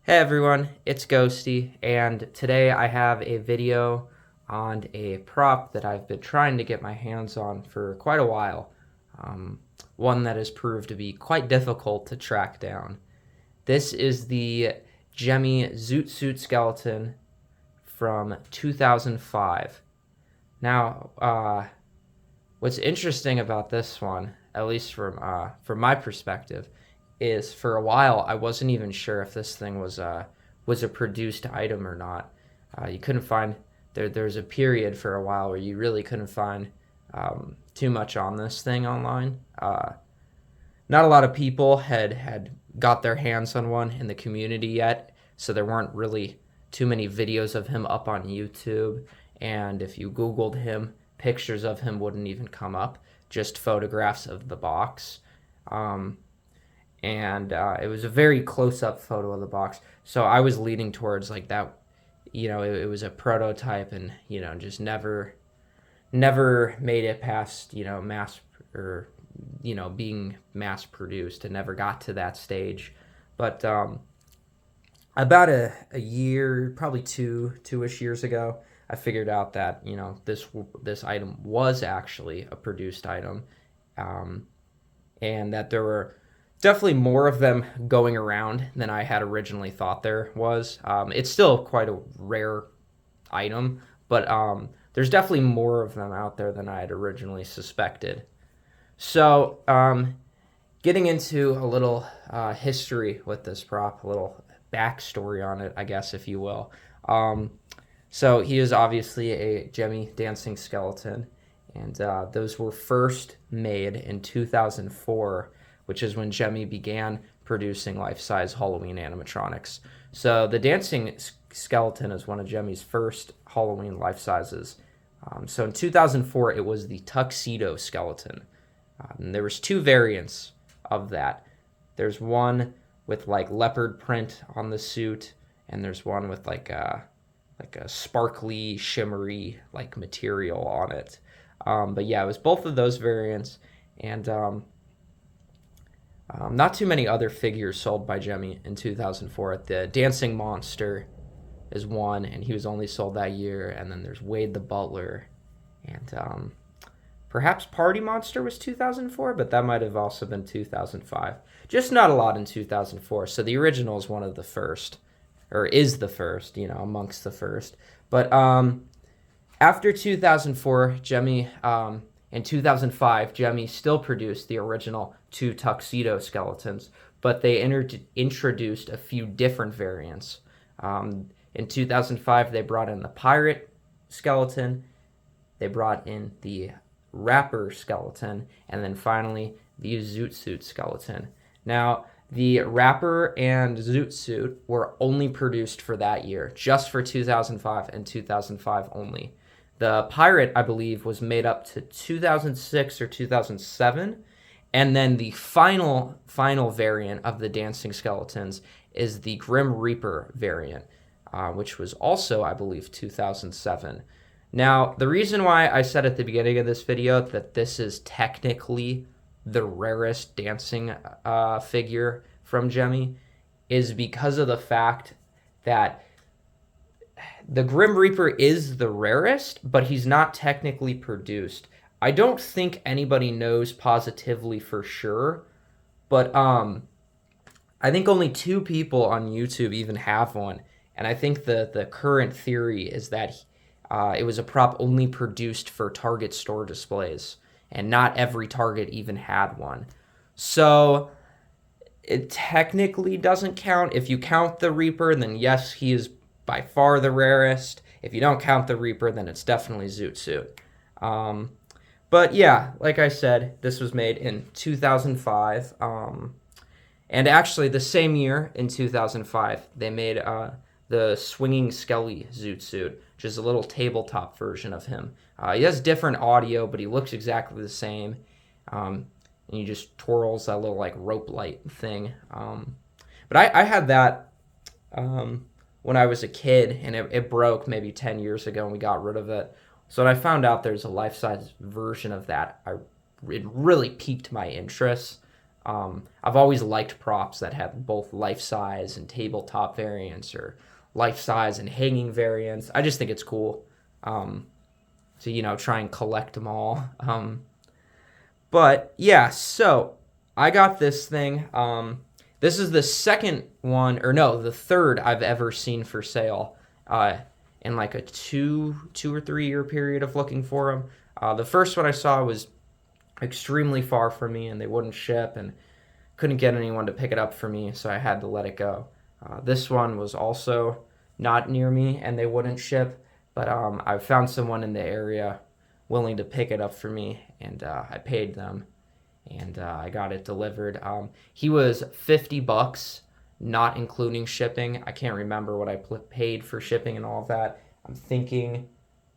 Hey everyone, it's Ghosty, and today I have a video on a prop that I've been trying to get my hands on for quite a while. Um, One that has proved to be quite difficult to track down. This is the Gemmy Zoot skeleton from 2005. Now, what's interesting about this one, at least from my perspective, is for a while I wasn't even sure if this thing was a produced item or not. You couldn't find there's a period for a while where you really couldn't find too much on this thing online. Not a lot of people had got their hands on one in the community yet, so there weren't really too many videos of him up on YouTube. And if you Googled him, pictures of him wouldn't even come up, just photographs of the box. And it was a very close-up photo of the box. So I was leaning towards like that, it was a prototype, and just never made it past mass or being mass produced, and never got to that stage. But about a year, probably two-ish years ago, I figured out that this item was actually a produced item, and that there were definitely more of them going around than I had originally thought there was. It's still quite a rare item, but there's definitely more of them out there than I had originally suspected. So, getting into a little history with this prop, a little backstory on it, I guess, if you will. So he is obviously a Gemmy dancing skeleton, and those were first made in 2004, which is when Gemmy began producing life-size Halloween animatronics. So the dancing skeleton is one of Gemmy's first Halloween life-sizes. So in 2004, it was the tuxedo skeleton. And there was two variants of that. There's one with like leopard print on the suit, and there's one with like a sparkly, shimmery like material on it. But yeah, it was both of those variants, and not too many other figures sold by Gemmy in 2004. The Dancing Monster is one, and he was only sold that year. And then there's Wade the Butler, and perhaps Party Monster was 2004, but that might have also been 2005. Just not a lot in 2004. So the original is one of the first, or is the first, amongst the first. But after 2004, Gemmy, in 2005, Gemmy still produced the original two tuxedo skeletons, but they introduced a few different variants. In 2005, they brought in the pirate skeleton, they brought in the rapper skeleton, and then finally the Zoot skeleton. Now, the rapper and Zoot suit were only produced for that year, just for 2005 and 2005 only. The pirate, I believe, was made up to 2006 or 2007. And then the final variant of the dancing skeletons is the Grim Reaper variant, which was also, I believe, 2007. Now, the reason why I said at the beginning of this video that this is technically the rarest dancing figure from Gemmy is because of the fact that the Grim Reaper is the rarest, but he's not technically produced. I don't think anybody knows positively for sure, but I think only two people on YouTube even have one, and I think the current theory is that it was a prop only produced for Target store displays, and not every Target even had one. So it technically doesn't count. If you count the Reaper, then yes, he is by far the rarest. If you don't count the Reaper, then it's definitely Zoot suit. But yeah, like I said, this was made in 2005. And actually, the same year, in 2005, they made the Swinging Skelly Zoot suit, which is a little tabletop version of him. He has different audio, but he looks exactly the same. And he just twirls that little like rope light thing. But I had that when I was a kid, and it broke maybe 10 years ago, and we got rid of it. So when I found out there's a life-size version of that, it really piqued my interest. I've always liked props that have both life size and tabletop variants, or life size and hanging variants. I just think it's cool to try and collect them all. But yeah, so I got this thing. This is the second one, or no, the third I've ever seen for sale in like a 2 or 3 year period of looking for them. The first one I saw was extremely far from me, and they wouldn't ship, and couldn't get anyone to pick it up for me, so I had to let it go. This one was also not near me, and they wouldn't ship, but I found someone in the area willing to pick it up for me, and I paid them, and I got it delivered. He was $50, not including shipping. I can't remember what I paid for shipping and all of that. I'm thinking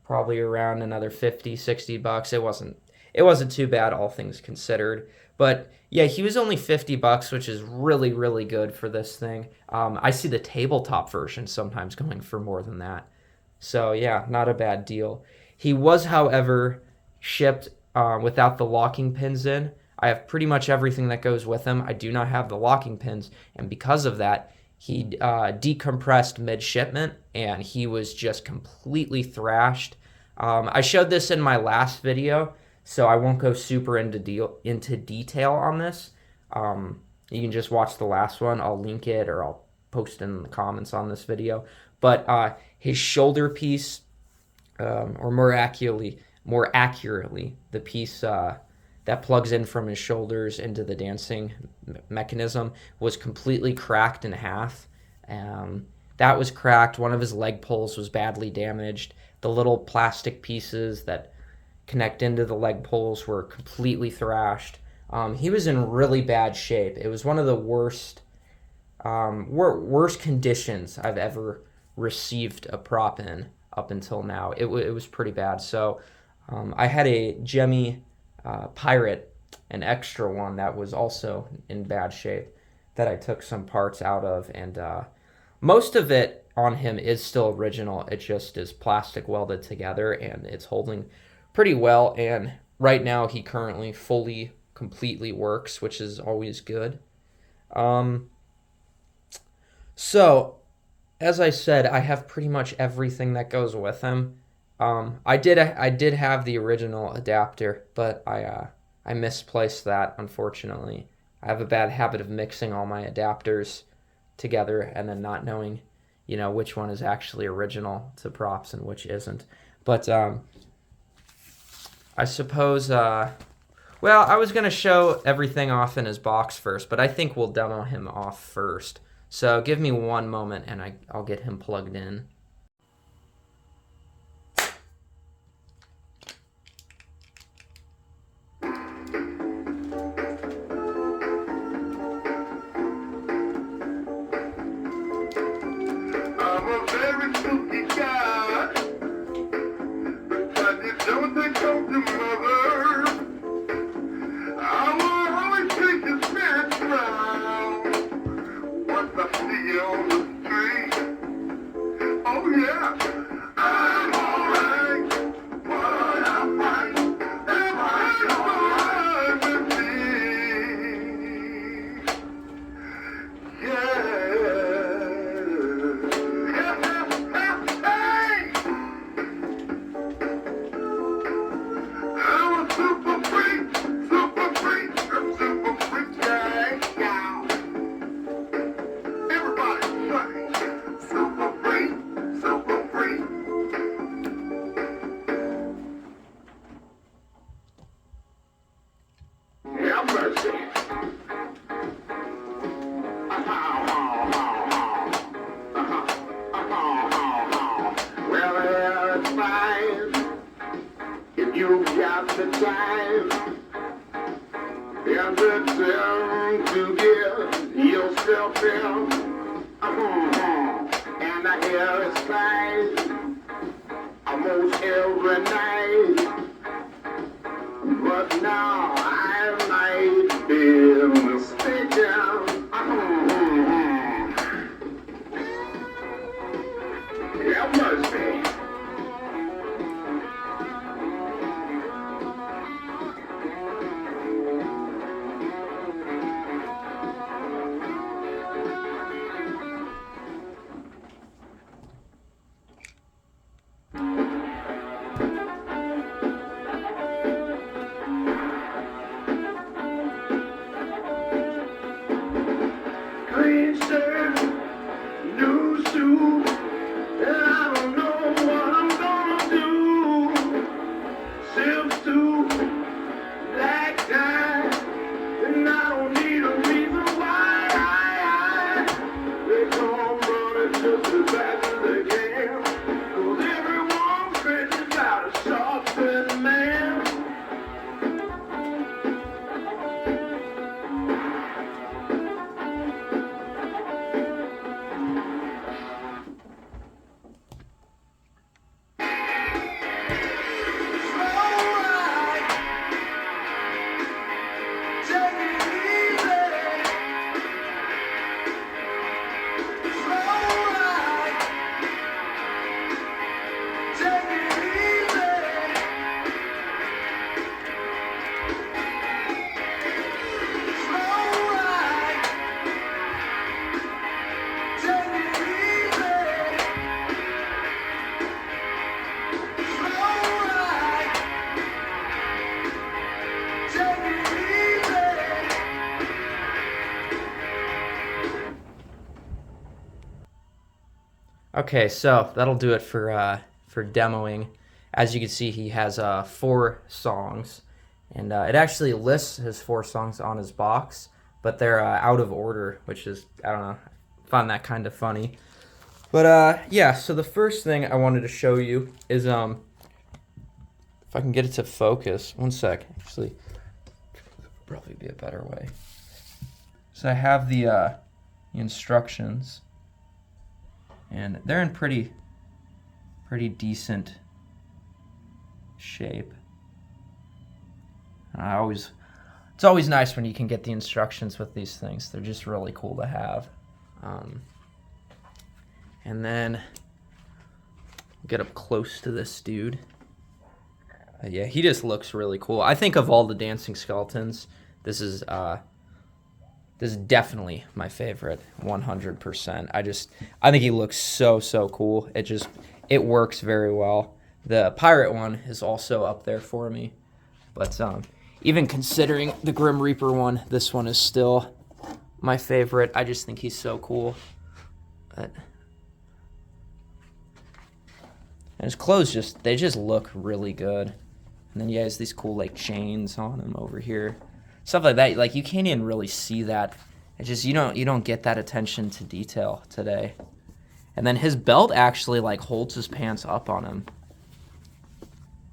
probably around another $50-$60. It wasn't too bad, all things considered. But yeah, he was only $50, which is really, really good for this thing. I see the tabletop version sometimes going for more than that. So yeah, not a bad deal. He was, however, shipped without the locking pins in. I have pretty much everything that goes with him. I do not have the locking pins, and because of that, he decompressed mid-shipment, and he was just completely thrashed. I showed this in my last video, so I won't go super into detail on this. You can just watch the last one. I'll link it, or I'll post it in the comments on this video. But his shoulder piece, or more accurately, the piece that plugs in from his shoulders into the dancing mechanism, was completely cracked in half. That was cracked. One of his leg poles was badly damaged. The little plastic pieces that connect into the leg poles were completely thrashed. He was in really bad shape. It was one of the worst conditions I've ever received a prop in up until now. It was pretty bad. So I had a Gemmy Pirate, an extra one that was also in bad shape, that I took some parts out of, and most of it on him is still original. It just is plastic welded together, and it's holding pretty well, and right now he currently completely works, which is always good. So as I said, I have pretty much everything that goes with him. I did have the original adapter, but I misplaced that, unfortunately. I have a bad habit of mixing all my adapters together and then not knowing, which one is actually original to props and which isn't. But I suppose, I was going to show everything off in his box first, but I think we'll demo him off first. So give me one moment and I'll get him plugged in. Clean shirt, new shoes, and I don't know what I'm gonna do. Silk suit, black tie, and I don't need a reason why. They come running just as fast as they can, 'cause everyone's crazy about a sharp-dressed man. Okay, so that'll do it for demoing. As you can see, he has 4 songs, and it actually lists his 4 songs on his box, but they're out of order, which is, I don't know, I find that kind of funny. But yeah, so the first thing I wanted to show you is if I can get it to focus. One sec, actually, probably be a better way. So I have the instructions. And they're in pretty decent shape. It's always nice when you can get the instructions with these things. They're just really cool to have. And then get up close to this dude. Yeah, he just looks really cool. I think of all the dancing skeletons, this is definitely my favorite, 100%. I think he looks so cool. It works very well. The pirate one is also up there for me, but even considering the Grim Reaper one, this one is still my favorite. I just think he's so cool. And his clothes they just look really good. And then he has these cool like chains on him over here. Stuff like that, like you can't even really see that. It's just you don't get that attention to detail today. And then his belt actually like holds his pants up on him,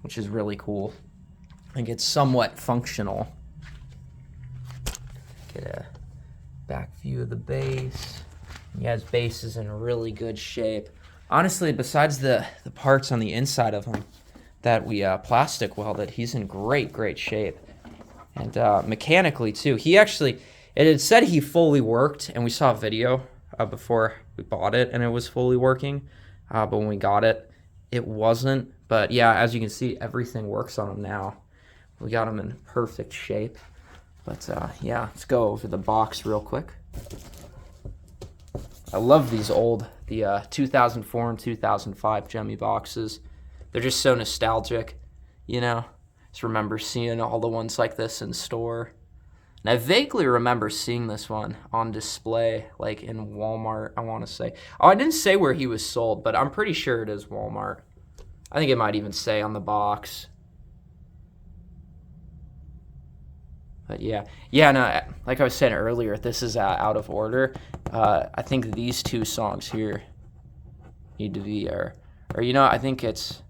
which is really cool. I think it's somewhat functional. Get a back view of the base. Yeah, his base is in really good shape. Honestly, besides the parts on the inside of him that we plastic welded, he's in great shape. And mechanically too, it had said he fully worked, and we saw a video before we bought it, and it was fully working. But when we got it, it wasn't. But yeah, as you can see, everything works on him now. We got him in perfect shape. But yeah, let's go over the box real quick. I love these the 2004 and 2005 Gemmy boxes. They're just so nostalgic, you know. Just remember seeing all the ones like this in store. And I vaguely remember seeing this one on display, like in Walmart, I want to say. Oh, I didn't say where he was sold, but I'm pretty sure it is Walmart. I think it might even say on the box. But yeah, no, like I was saying earlier, this is out of order. I think these 2 songs here need to be, or you know, I think it's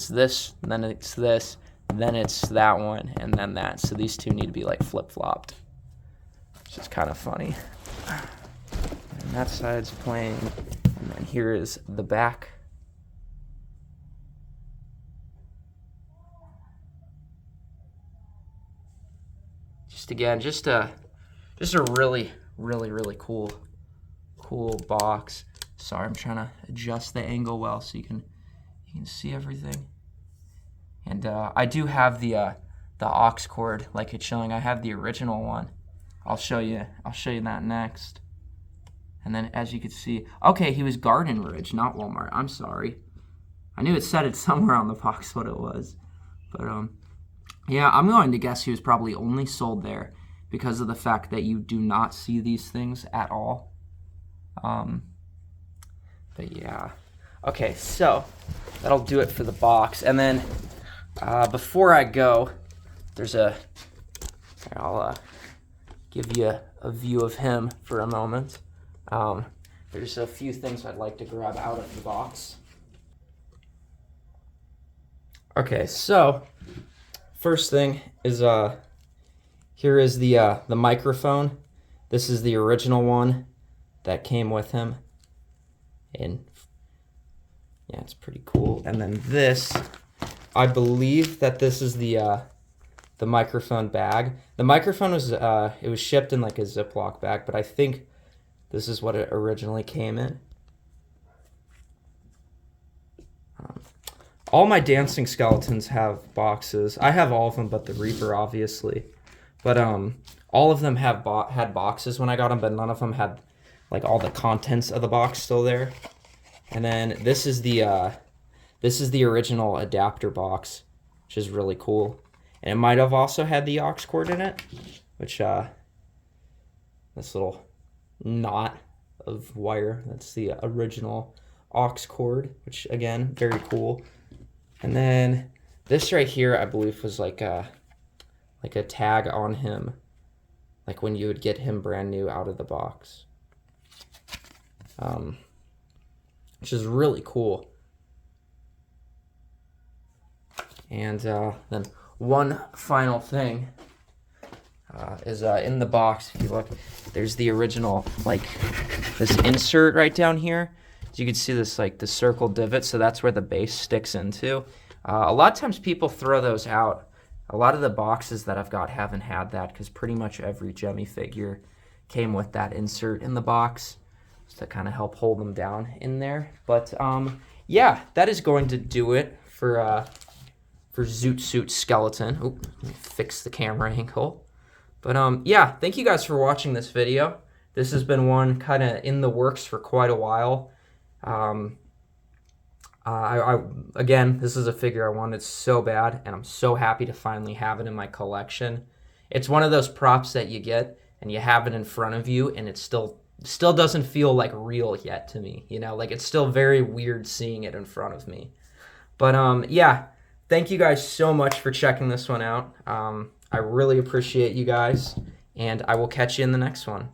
this, and then it's this, then it's that one, and then that. So these 2 need to be like flip-flopped, which is kind of funny. And that side's playing, and then here is the back. Just a really cool box. Sorry, I'm trying to adjust the angle well so you can see everything. And I do have the aux cord like it's showing. I have the original one. I'll show you that next. And then as you can see, okay, he was Garden Ridge, not Walmart. I'm sorry. I knew it said it somewhere on the box what it was. But yeah, I'm going to guess he was probably only sold there because of the fact that you do not see these things at all But yeah. Okay, so that'll do it for the box. And then before I go, I'll give you a view of him for a moment. There's a few things I'd like to grab out of the box. Okay, so first thing is here is the microphone. This is the original one that came with him, and yeah, it's pretty cool. And then this, I believe that this is the microphone bag. The microphone was it was shipped in like a Ziploc bag, but I think this is what it originally came in. All my dancing skeletons have boxes. I have all of them but the Reaper, obviously. But all of them had boxes when I got them, but none of them had like all the contents of the box still there. And then this is the original adapter box, which is really cool. And it might have also had the aux cord in it, which this little knot of wire, that's the original aux cord, which again, very cool. And then this right here, I believe, was like a tag on him, like when you would get him brand new out of the box, which is really cool. And then one final thing is in the box. If you look, there's the original, like this insert right down here. As you can see, this like the circle divot, so that's where the base sticks into. A lot of times people throw those out. A lot of the boxes that I've got haven't had that, because pretty much every Gemmy figure came with that insert in the box to kind of help hold them down in there. But yeah, that is going to do it for Zoot Suit Skeleton. Oh, let me fix the camera angle. But yeah, thank you guys for watching this video. This has been one kind of in the works for quite a while. Again, this is a figure I wanted so bad, and I'm so happy to finally have it in my collection. It's one of those props that you get and you have it in front of you, and it still doesn't feel like real yet to me. You know, like it's still very weird seeing it in front of me. But yeah, thank you guys so much for checking this one out. I really appreciate you guys, and I will catch you in the next one.